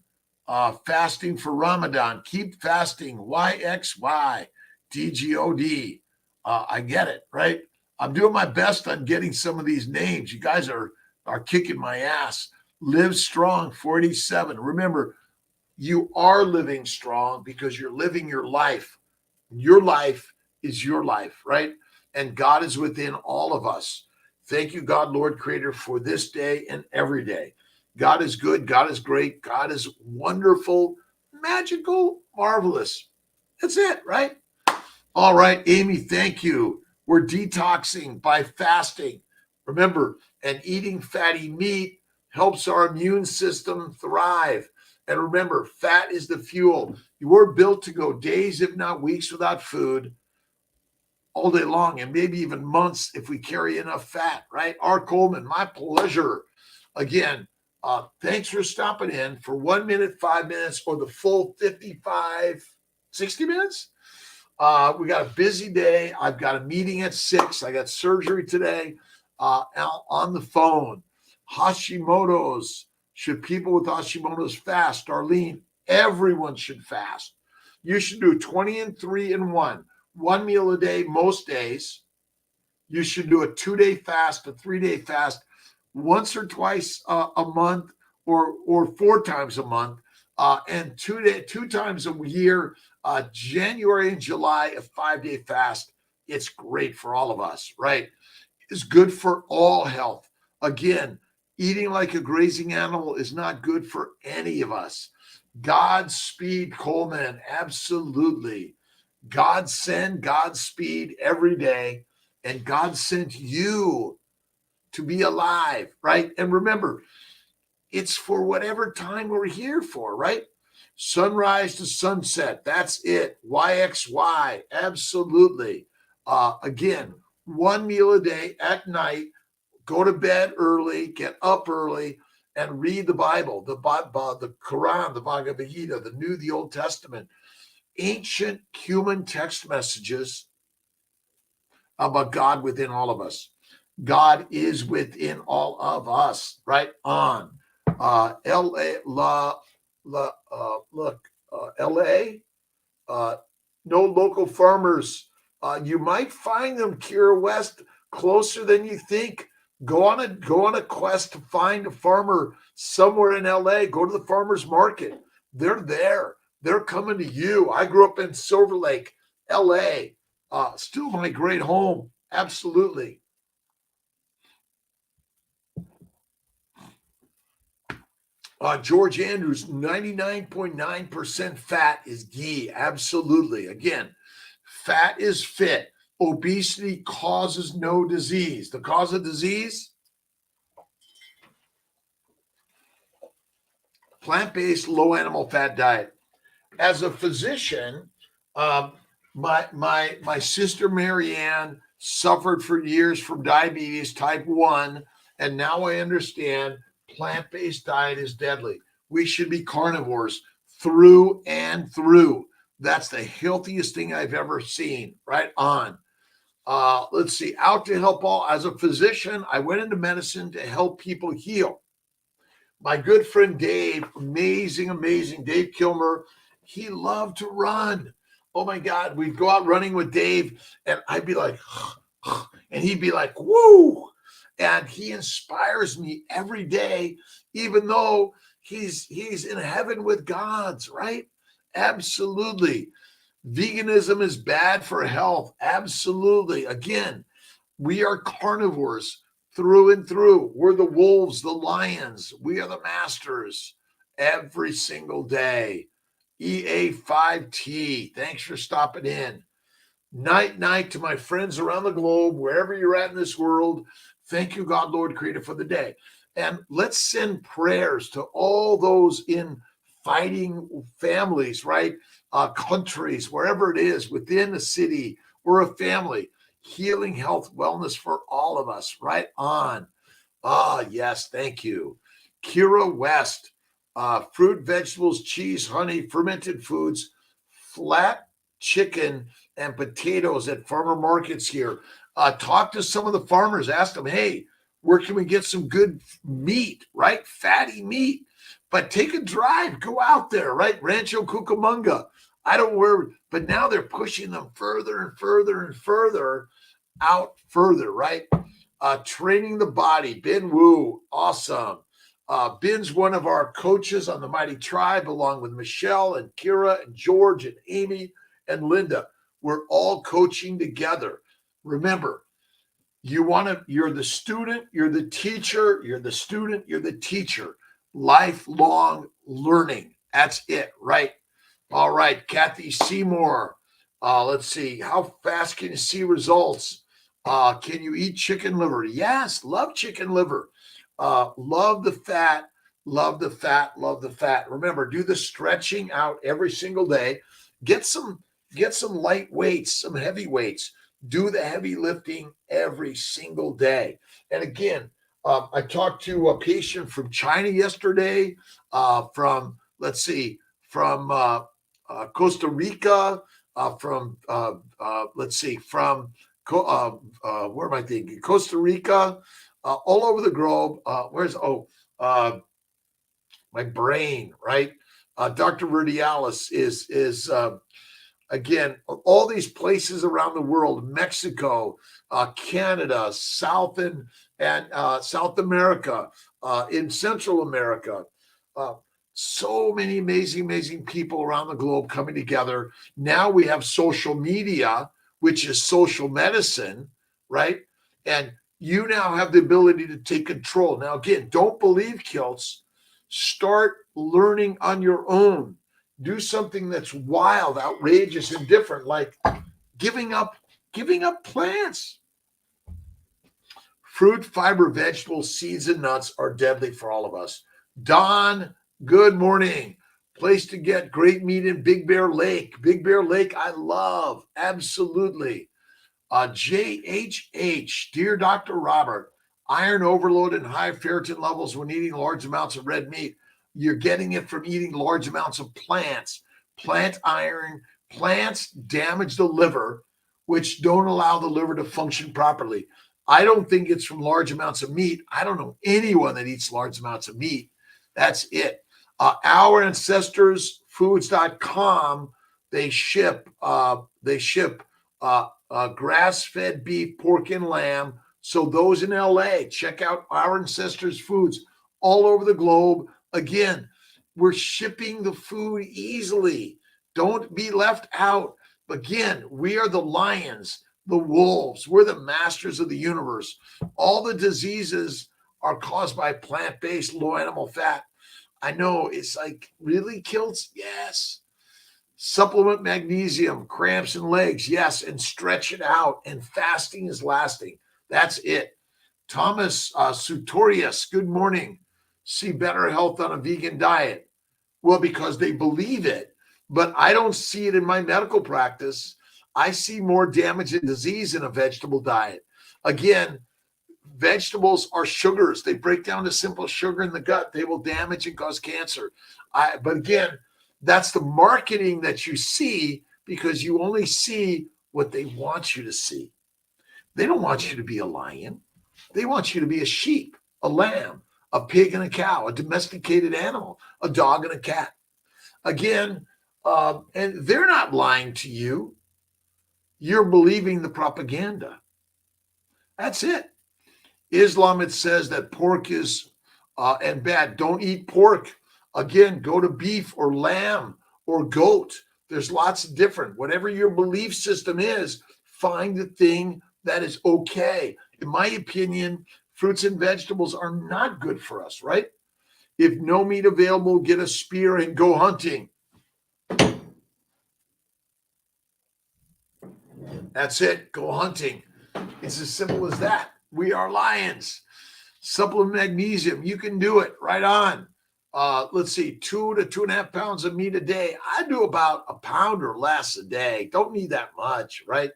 Fasting for Ramadan. Keep fasting. YXY. DGOD. I get it, right? I'm doing my best on getting some of these names. You guys are kicking my ass. Live Strong 47. Remember, you are living strong because you're living your life. Your life is your life, right? And God is within all of us. Thank you, God, Lord, Creator, for this day and every day. God is good. God is great. God is wonderful, magical, marvelous. That's it, right? All right, Amy, thank you. We're detoxing by fasting. Remember, and eating fatty meat helps our immune system thrive. And remember, fat is the fuel. We're built to go days, if not weeks, without food all day long, and maybe even months if we carry enough fat, right? R. Coleman, my pleasure. Again, thanks for stopping in for 1 minute, 5 minutes, or the full 55, 60 minutes. We got a busy day. I've got a meeting at 6. I got surgery today. On the phone. Hashimoto's. Should people with Hashimoto's fast? Darlene, everyone should fast. You should do 20 and 3 and 1. 1 meal a day most days. You should do a 2-day fast, a 3-day fast, once or twice a month, or 4 times a month, and 2 times a year. January and July, a 5-day fast. It's great for all of us, right? It's good for all health. Again, eating like a grazing animal is not good for any of us. Godspeed, Coleman. Absolutely. God send Godspeed every day. And God sent you to be alive, right? And remember, it's for whatever time we're here for, right? Sunrise to sunset. That's it. YXY. Absolutely. Again, 1 meal a day at night. Go to bed early, get up early, and read the Bible, the Quran, the Bhagavad Gita, the New, the Old Testament. Ancient human text messages about God within all of us. God is within all of us, right on. LA, no local farmers. You might find them, Kira West, closer than you think. Go on a quest to find a farmer somewhere in LA. Go to the farmer's market. They're there. They're coming to you. I grew up in Silver Lake, LA. Still my great home. Absolutely. George Andrews, 99.9% fat is ghee. Absolutely. Again, fat is fit. Obesity causes no disease. The cause of disease? Plant-based low animal fat diet. As a physician, my sister Marianne suffered for years from diabetes type 1, and now I understand plant-based diet is deadly. We should be carnivores through and through. That's the healthiest thing I've ever seen. Right on. Let's see. Out to help all. As a physician, I went into medicine to help people heal. My good friend Dave, amazing Dave Kilmer, he loved to run. Oh my God, we'd go out running with Dave, and I'd be like, and he'd be like, woo. And he inspires me every day, even though he's in heaven with God's, right? Absolutely. Veganism is bad for health. Absolutely. Again, we are carnivores through and through. We're the wolves, the lions. We are the masters every single day. EA5T, thanks for stopping in. Night to my friends around the globe, wherever you're at in this world. Thank you, God, Lord, Creator, for the day. And let's send prayers to all those in fighting families, right? Countries, wherever it is, within a city or a family. Healing, health, wellness for all of us. Right on. Yes, thank you. Kira West, fruit, vegetables, cheese, honey, fermented foods, flat chicken, and potatoes at farmer markets here. Talk to some of the farmers. Ask them, hey, where can we get some good meat, right? Fatty meat. But take a drive. Go out there, right? Rancho Cucamonga. I don't know where, but now they're pushing them further and further and further. out further, right? Training the body, Ben Wu, awesome. Ben's one of our coaches on the Mighty Tribe, along with Michelle and Kira and George and Amy and Linda. We're all coaching together. Remember, you're the student, you're the teacher, you're the student, you're the teacher. Lifelong learning. That's it, right? All right, Kathy Seymour. Let's see. How fast can you see results? Can you eat chicken liver? Yes, love chicken liver. Love the fat, love the fat, love the fat. Remember, do the stretching out every single day. Get some light weights, some heavy weights. Do the heavy lifting every single day. And again, I talked to a patient from China yesterday, from, let's see, from Costa Rica, from let's see, from where am I thinking? Costa Rica, all over the globe. My brain, right? Dr. Verdialis is again, all these places around the world: Mexico, Canada, South and South America, in Central America. So many amazing people around the globe coming together. Now we have social media, which is social medicine, right? And you now have the ability to take control. Now, again, don't believe Kiltz. Start learning on your own. Do something that's wild, outrageous, and different, like giving up plants. Fruit, fiber, vegetables, seeds, and nuts are deadly for all of us. Don, good morning. Place to get great meat in Big Bear Lake. Big Bear Lake, I love. Absolutely. JHH, dear Dr. Robert, iron overload and high ferritin levels when eating large amounts of red meat. You're getting it from eating large amounts of plants. Plant iron. Plants damage the liver, which don't allow the liver to function properly. I don't think it's from large amounts of meat. I don't know anyone that eats large amounts of meat. That's it. Our Ancestors Foods.com, they ship grass-fed beef, pork, and lamb. So those in LA, check out Our Ancestors Foods all over the globe. Again, we're shipping the food easily. Don't be left out. Again, we are the lions, the wolves. We're the masters of the universe. All the diseases are caused by plant-based, low animal fat. I know, it's like, really, Kiltz? Yes. Supplement magnesium, cramps and legs, yes, and stretch it out. And fasting is lasting. That's it. Thomas Sutorius, good morning. See better health on a vegan diet. Well, because they believe it, but I don't see it in my medical practice. I see more damage and disease in a vegetable diet. Again, vegetables are sugars. They break down to simple sugar in the gut. They will damage and cause cancer. But again, that's the marketing that you see, because you only see what they want you to see. They don't want you to be a lion. They want you to be a sheep, a lamb, a pig and a cow, a domesticated animal, a dog and a cat. Again, and they're not lying to you. You're believing the propaganda. That's it. Islam, it says that pork is and bad. Don't eat pork. Again, go to beef or lamb or goat. There's lots of different. Whatever your belief system is, find the thing that is okay. In my opinion, fruits and vegetables are not good for us, right? If no meat available, get a spear and go hunting. That's it. Go hunting. It's as simple as that. We are lions. Supplement magnesium. You can do it. Right on. Let's see, 2 to 2.5 pounds of meat a day. I do about a pound or less a day. Don't need that much, right?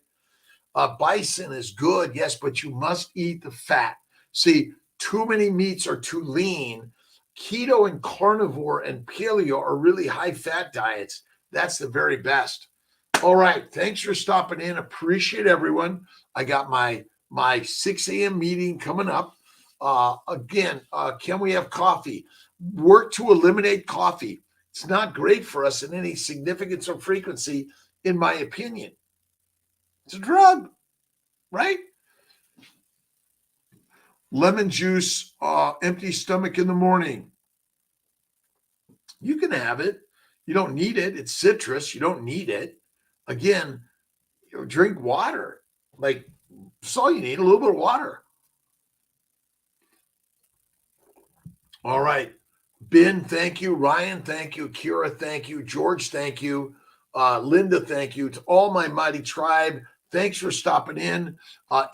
Bison is good, yes, but you must eat the fat. See, too many meats are too lean. Keto and carnivore and paleo are really high fat diets. That's the very best. All right. Thanks for stopping in. Appreciate everyone. I got my 6 a.m. meeting coming up. Again, can we have coffee? Work to eliminate coffee. It's not great for us in any significance or frequency, in my opinion. It's a drug, right? lemon juice, empty stomach in the morning. You can have it. You don't need it. It's citrus. You don't need it. Again, drink water. Like, that's all you need, a little bit of water. All right. Ben, thank you. Ryan, thank you. Kira, thank you. George, thank you. Linda, thank you. To all my mighty tribe, thanks for stopping in.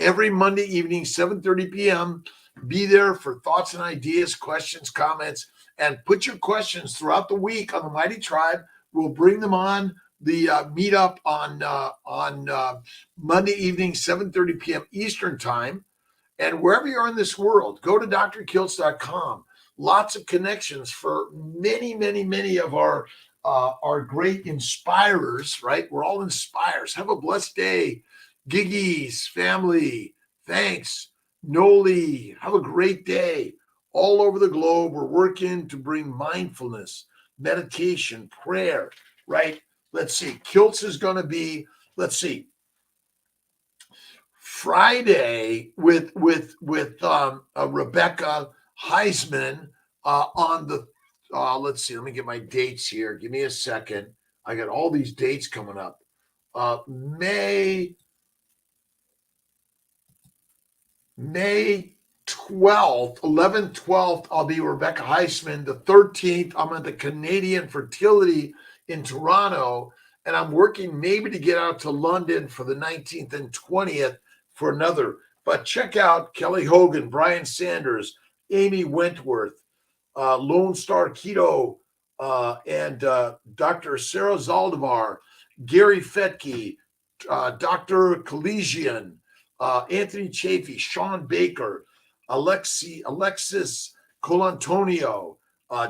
Every Monday evening, 7:30 p.m., be there for thoughts and ideas, questions, comments, and put your questions throughout the week on the mighty tribe. We'll bring them on the meetup on Monday evening, 7:30 p.m. Eastern time. And wherever you are in this world, go to drkiltz.com. Lots of connections for many, many, many of our great inspirers, right? We're all inspires. Have a blessed day. Giggies, family, thanks. Noli, have a great day. All over the globe, we're working to bring mindfulness, meditation, prayer, right? Let's see. Kiltz is going to be, let's see, Friday with Rebecca Heisman on the let's see, let me get my dates here. Give me a second. I got all these dates coming up. May 12th, 11th, 12th, I'll be Rebecca Heisman. The 13th, I'm at the Canadian Fertility in Toronto, and I'm working maybe to get out to London for the 19th and 20th for another. But check out Kelly Hogan, Brian Sanders, Amy Wentworth, Lone Star Keto, and Dr. Sarah Zaldivar, Gary Fetke, Dr. Collegian, Anthony Chafee, Sean Baker, Alexis Colantonio,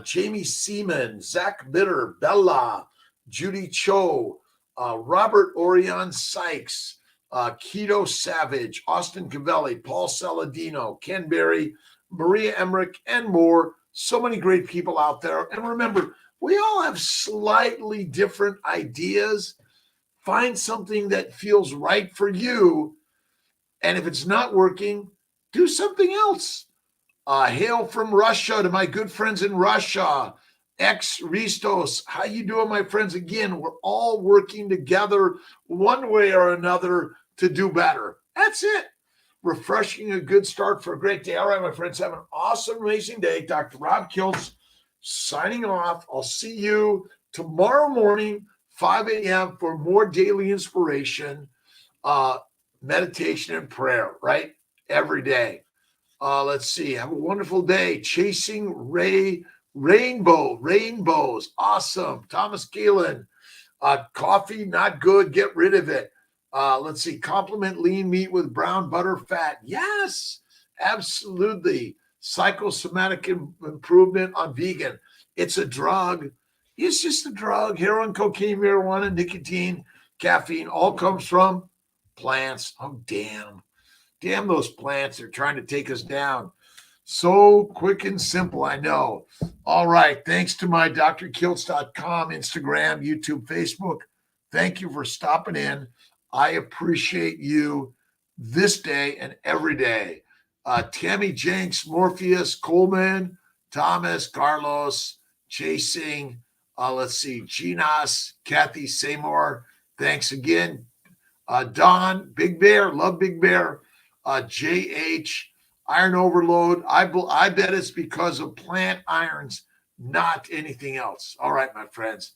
Jamie Seaman, Zach Bitter, Bella, Judy Cho, Robert Orion Sykes, Keto Savage, Austin Cavelli, Paul Saladino, Ken Berry, Maria Emmerich, and more. So many great people out there. And remember, we all have slightly different ideas. Find something that feels right for you. And if it's not working, do something else. Hail from Russia to my good friends in Russia. Ex Ristos, how you doing, my friends? Again, we're all working together one way or another to do better. That's it. Refreshing, a good start for a great day. All right, my friends, have an awesome, amazing day. Dr. Rob Kiltz signing off. I'll see you tomorrow morning, 5 a.m. for more daily inspiration, meditation, and prayer, right? Every day. Let's see. Have a wonderful day. Chasing rainbows. Awesome. Thomas Galen. Coffee, not good. Get rid of it. Let's see. Complement lean meat with brown butter fat. Yes, absolutely. Psychosomatic improvement on vegan. It's a drug. It's just a drug. Heroin, cocaine, marijuana, nicotine, caffeine, all comes from plants. Oh, damn. Damn those plants. They're trying to take us down. So quick and simple, I know. All right. Thanks to my drkiltz.com, Instagram, YouTube, Facebook. Thank you for stopping in. I appreciate you this day and every day. Tammy Jenks, Morpheus, Coleman, Thomas, Carlos, Chasing, let's see, Ginas, Kathy Seymour. Thanks again. Don, Big Bear, love Big Bear. JH, Iron Overload. I bet it's because of plant irons, not anything else. All right, my friends.